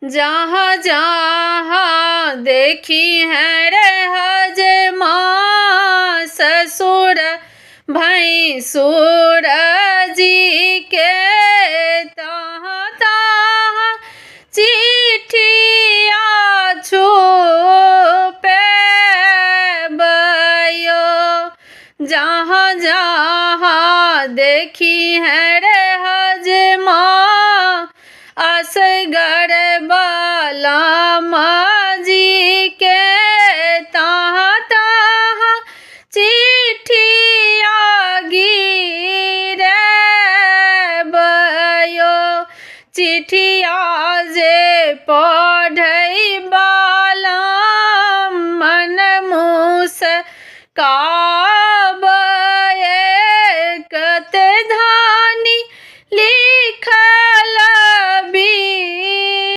जहाँ जहाँ देखी है रे हजे माँ ससुर भैंसुर जी के, तहाँ तहाँ चिट्ठिया छुपे बयो। जहाँ जहाँ देखी है रे हजे माँ असगर बाला जी के, तहाँ तहाँ चिट्ठिया गिरे बयो। चिट्ठिया जे